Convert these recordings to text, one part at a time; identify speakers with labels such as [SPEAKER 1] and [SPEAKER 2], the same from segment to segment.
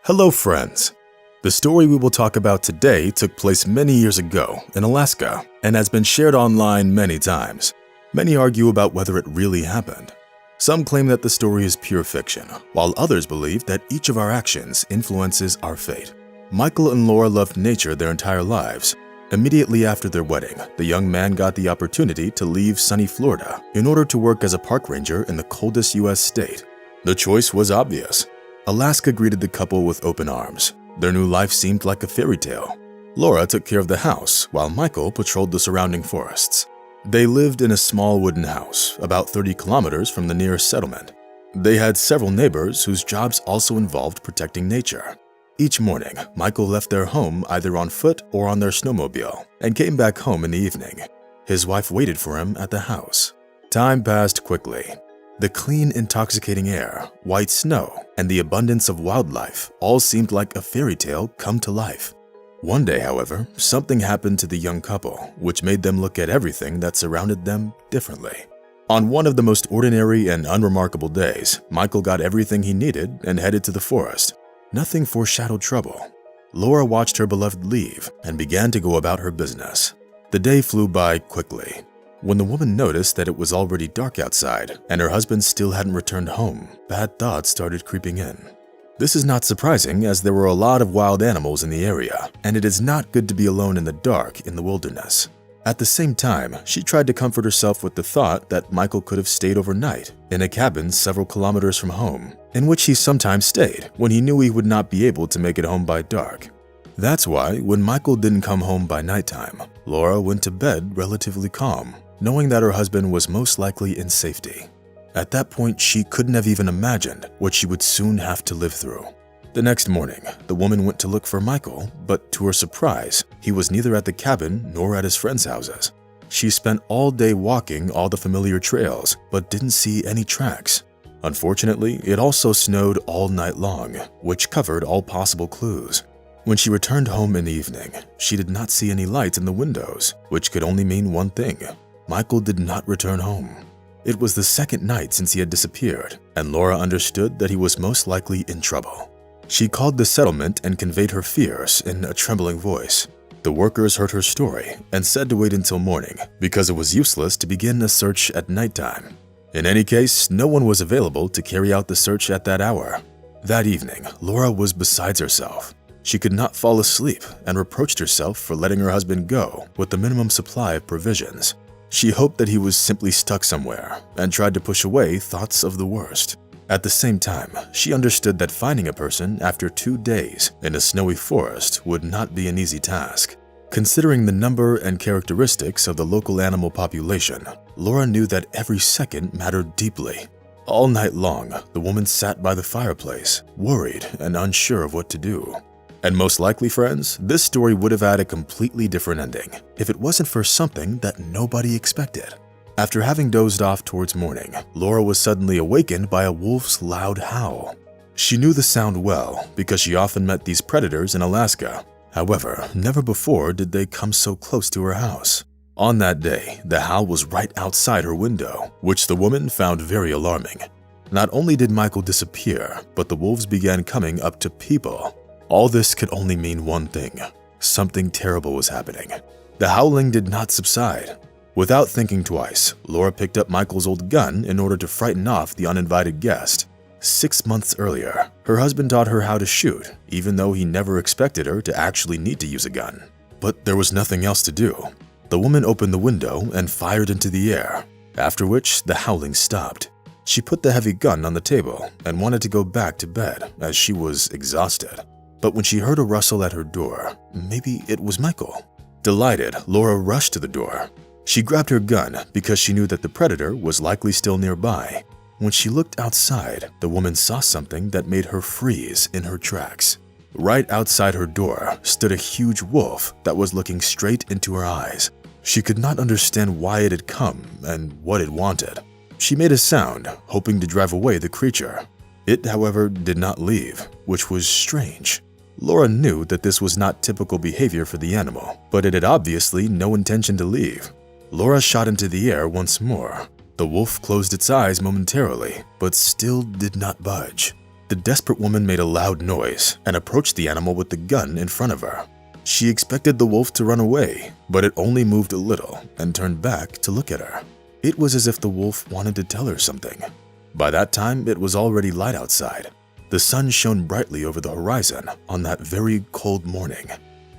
[SPEAKER 1] Hello friends! The story we will talk about today took place many years ago in Alaska and has been shared online many times. Many argue about whether it really happened. Some claim that the story is pure fiction, while others believe that each of our actions influences our fate. Michael and Laura loved nature their entire lives. Immediately after their wedding, the young man got the opportunity to leave sunny Florida in order to work as a park ranger in the coldest U.S. state. The choice was obvious. Alaska greeted the couple with open arms. Their new life seemed like a fairy tale. Laura took care of the house, while Michael patrolled the surrounding forests. They lived in a small wooden house, about 30 kilometers from the nearest settlement. They had several neighbors whose jobs also involved protecting nature. Each morning, Michael left their home either on foot or on their snowmobile and came back home in the evening. His wife waited for him at the house. Time passed quickly. The clean, intoxicating air, white snow, and the abundance of wildlife all seemed like a fairy tale come to life. One day, however, something happened to the young couple, which made them look at everything that surrounded them differently. On one of the most ordinary and unremarkable days, Michael got everything he needed and headed to the forest. Nothing foreshadowed trouble. Laura watched her beloved leave and began to go about her business. The day flew by quickly. When the woman noticed that it was already dark outside and her husband still hadn't returned home, bad thoughts started creeping in. This is not surprising, as there were a lot of wild animals in the area, and it is not good to be alone in the dark in the wilderness. At the same time, she tried to comfort herself with the thought that Michael could have stayed overnight in a cabin several kilometers from home, in which he sometimes stayed when he knew he would not be able to make it home by dark. That's why, when Michael didn't come home by nighttime, Laura went to bed relatively calm, knowing that her husband was most likely in safety. At that point, she couldn't have even imagined what she would soon have to live through. The next morning, the woman went to look for Michael, but to her surprise, he was neither at the cabin nor at his friends' houses. She spent all day walking all the familiar trails, but didn't see any tracks. Unfortunately, it also snowed all night long, which covered all possible clues. When she returned home in the evening, she did not see any lights in the windows, which could only mean one thing: Michael did not return home. It was the second night since he had disappeared, and Laura understood that he was most likely in trouble. She called the settlement and conveyed her fears in a trembling voice. The workers heard her story and said to wait until morning because it was useless to begin a search at nighttime. In any case, no one was available to carry out the search at that hour. That evening, Laura was beside herself. She could not fall asleep and reproached herself for letting her husband go with the minimum supply of provisions. She hoped that he was simply stuck somewhere and tried to push away thoughts of the worst. At the same time, she understood that finding a person after 2 days in a snowy forest would not be an easy task. Considering the number and characteristics of the local animal population, Laura knew that every second mattered deeply. All night long, the woman sat by the fireplace, worried and unsure of what to do. And most likely, friends, this story would have had a completely different ending if it wasn't for something that nobody expected. After having dozed off towards morning, Laura was suddenly awakened by a wolf's loud howl. She knew the sound well because she often met these predators in Alaska. However, never before did they come so close to her house. On that day, the howl was right outside her window, which the woman found very alarming. Not only did Michael disappear, but the wolves began coming up to people. All this could only mean one thing: something terrible was happening. The howling did not subside. Without thinking twice, Laura picked up Michael's old gun in order to frighten off the uninvited guest. 6 months earlier, her husband taught her how to shoot, even though he never expected her to actually need to use a gun. But there was nothing else to do. The woman opened the window and fired into the air, after which the howling stopped. She put the heavy gun on the table and wanted to go back to bed as she was exhausted. But when she heard a rustle at her door, maybe it was Michael. Delighted, Laura rushed to the door. She grabbed her gun because she knew that the predator was likely still nearby. When she looked outside, the woman saw something that made her freeze in her tracks. Right outside her door stood a huge wolf that was looking straight into her eyes. She could not understand why it had come and what it wanted. She made a sound, hoping to drive away the creature. It, however, did not leave, which was strange. Laura knew that this was not typical behavior for the animal, but it had obviously no intention to leave. Laura shot into the air once more. The wolf closed its eyes momentarily, but still did not budge. The desperate woman made a loud noise and approached the animal with the gun in front of her. She expected the wolf to run away, but it only moved a little and turned back to look at her. It was as if the wolf wanted to tell her something. By that time, it was already light outside. The sun shone brightly over the horizon on that very cold morning.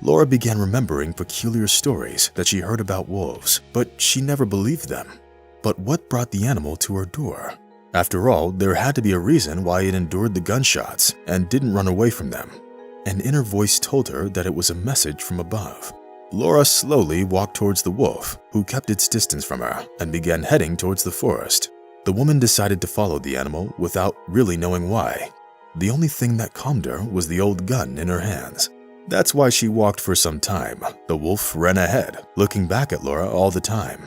[SPEAKER 1] Laura began remembering peculiar stories that she heard about wolves, but she never believed them. But what brought the animal to her door? After all, there had to be a reason why it endured the gunshots and didn't run away from them. An inner voice told her that it was a message from above. Laura slowly walked towards the wolf, who kept its distance from her, and began heading towards the forest. The woman decided to follow the animal without really knowing why. The only thing that calmed her was the old gun in her hands. That's why she walked for some time. The wolf ran ahead, looking back at Laura all the time.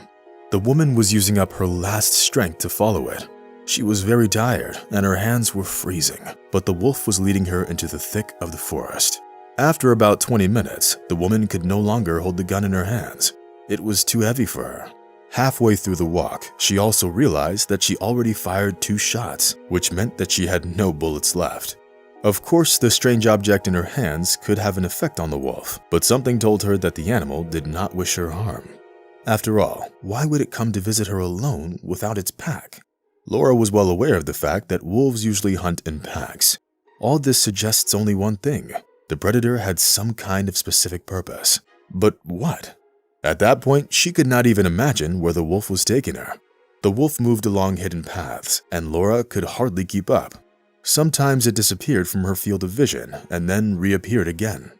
[SPEAKER 1] The woman was using up her last strength to follow it. She was very tired and her hands were freezing, but the wolf was leading her into the thick of the forest. After about 20 minutes, the woman could no longer hold the gun in her hands. It was too heavy for her. Halfway through the walk, she also realized that she already fired 2 shots, which meant that she had no bullets left. Of course, the strange object in her hands could have an effect on the wolf, but something told her that the animal did not wish her harm. After all, why would it come to visit her alone without its pack? Laura was well aware of the fact that wolves usually hunt in packs. All this suggests only one thing. The predator had some kind of specific purpose. But what? At that point, she could not even imagine where the wolf was taking her. The wolf moved along hidden paths, and Laura could hardly keep up. Sometimes it disappeared from her field of vision and then reappeared again.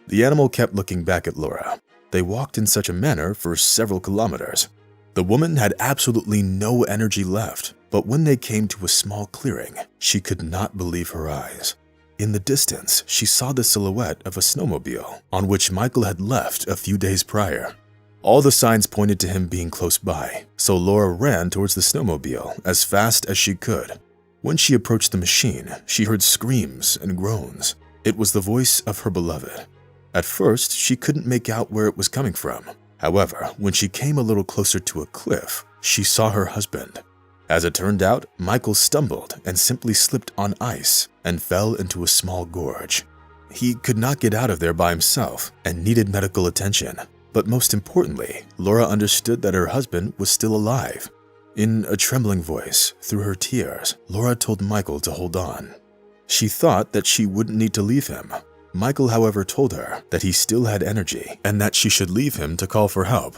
[SPEAKER 1] The animal kept looking back at Laura. They walked in such a manner for several kilometers. The woman had absolutely no energy left, but when they came to a small clearing, she could not believe her eyes. In the distance, she saw the silhouette of a snowmobile on which Michael had left a few days prior. All the signs pointed to him being close by, so Laura ran towards the snowmobile as fast as she could. When she approached the machine, she heard screams and groans. It was the voice of her beloved. At first, she couldn't make out where it was coming from. However, when she came a little closer to a cliff, she saw her husband. As it turned out, Michael stumbled and simply slipped on ice and fell into a small gorge. He could not get out of there by himself and needed medical attention. But most importantly, Laura understood that her husband was still alive. In a trembling voice, through her tears, Laura told Michael to hold on. She thought that she wouldn't need to leave him. Michael, however, told her that he still had energy and that she should leave him to call for help.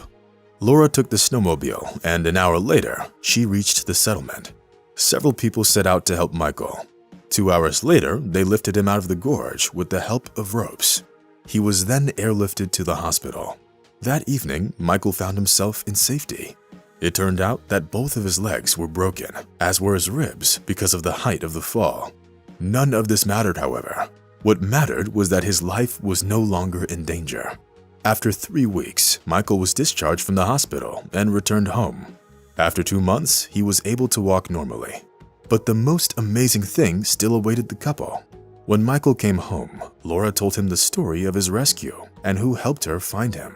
[SPEAKER 1] Laura took the snowmobile, and an hour later, she reached the settlement. Several people set out to help Michael. 2 hours later, they lifted him out of the gorge with the help of ropes. He was then airlifted to the hospital. That evening, Michael found himself in safety. It turned out that both of his legs were broken, as were his ribs because of the height of the fall. None of this mattered, however. What mattered was that his life was no longer in danger. After 3 weeks, Michael was discharged from the hospital and returned home. After 2 months, he was able to walk normally. But the most amazing thing still awaited the couple. When Michael came home, Laura told him the story of his rescue and who helped her find him.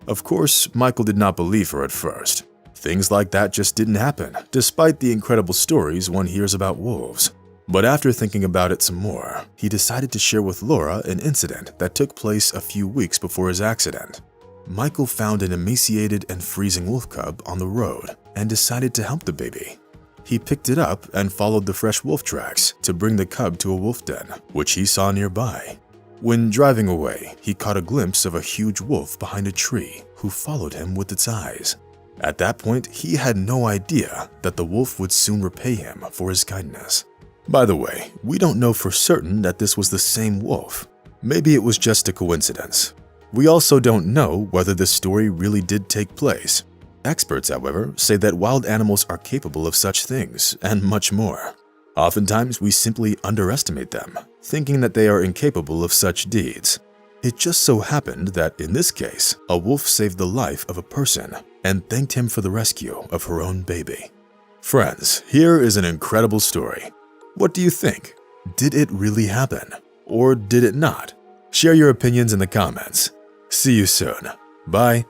[SPEAKER 1] Of course, Michael did not believe her at first. Things like that just didn't happen, despite the incredible stories one hears about wolves. But after thinking about it some more, he decided to share with Laura an incident that took place a few weeks before his accident. Michael found an emaciated and freezing wolf cub on the road and decided to help the baby. He picked it up and followed the fresh wolf tracks to bring the cub to a wolf den, which he saw nearby. When driving away, he caught a glimpse of a huge wolf behind a tree who followed him with its eyes. At that point, he had no idea that the wolf would soon repay him for his kindness. By the way, we don't know for certain that this was the same wolf. Maybe it was just a coincidence. We also don't know whether this story really did take place. Experts, however, say that wild animals are capable of such things and much more. Oftentimes, we simply underestimate them, thinking that they are incapable of such deeds. It just so happened that, in this case, a wolf saved the life of a person and thanked him for the rescue of her own baby. Friends, here is an incredible story. What do you think? Did it really happen? Or did it not? Share your opinions in the comments. See you soon. Bye.